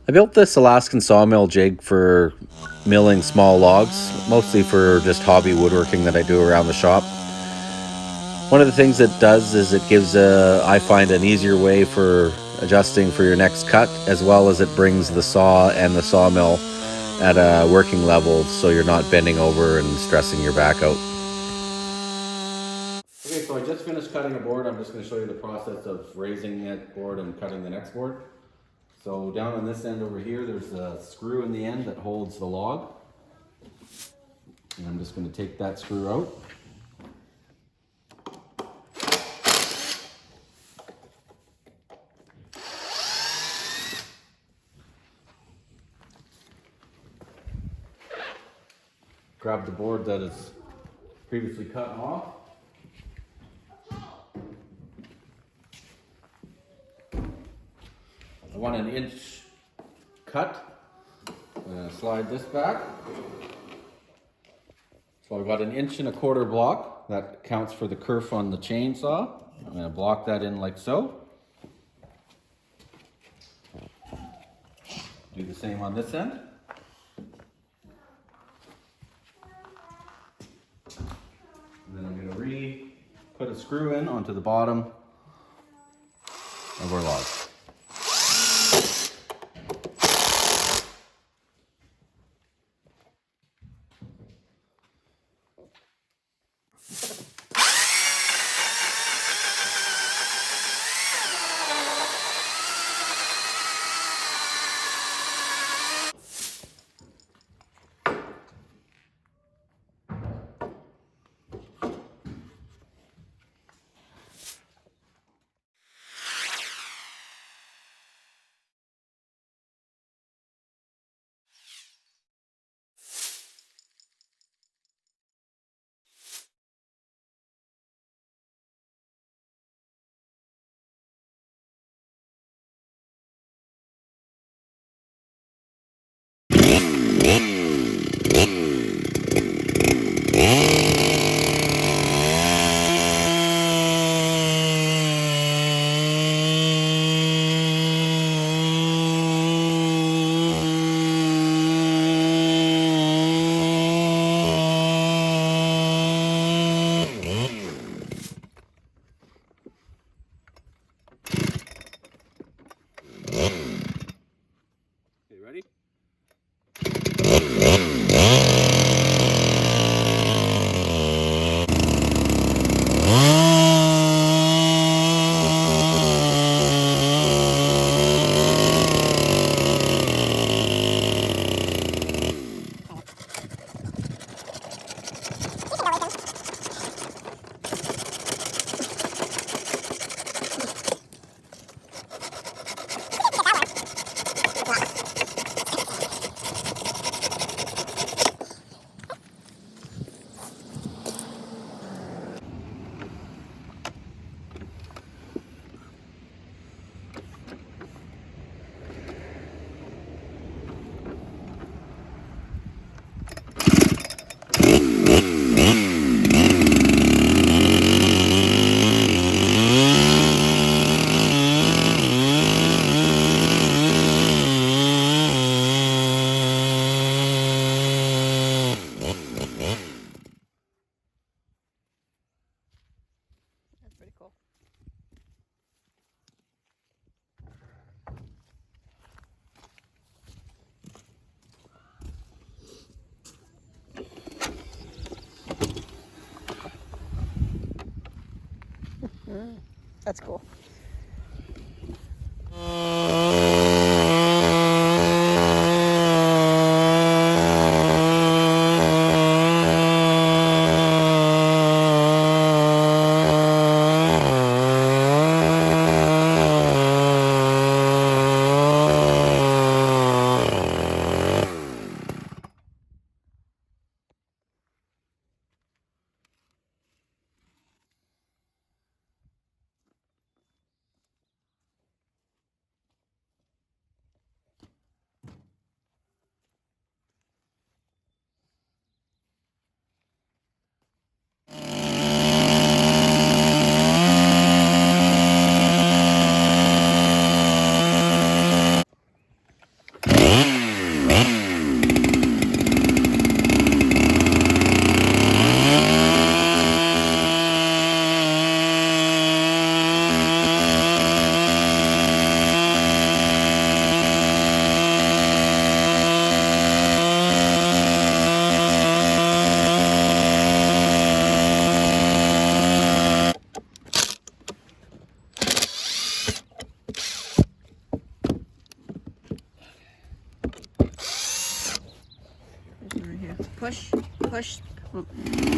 I built this Alaskan sawmill jig for milling small logs, mostly for just hobby woodworking that I do around the shop. One of the things it does is it gives I find an easier way for adjusting for your next cut, as well as it brings the saw and the sawmill at a working level so you're not bending over and stressing your back out. Okay, so I just finished cutting a board. I'm just going to show you the process of raising that board and cutting the next board. So down on this end over here, there's a screw in the end that holds the log. And I'm just going to take that screw out. Grab the board that is previously cut off. I want an inch cut. I'm going to slide this back. So I've got an 1.25 inch block. That counts for the kerf on the chainsaw. I'm going to block that in like so. Do the same on this end. And then I'm going to put a screw in onto the bottom of our log. Okay, ready? That's pretty cool. That's cool. push, push.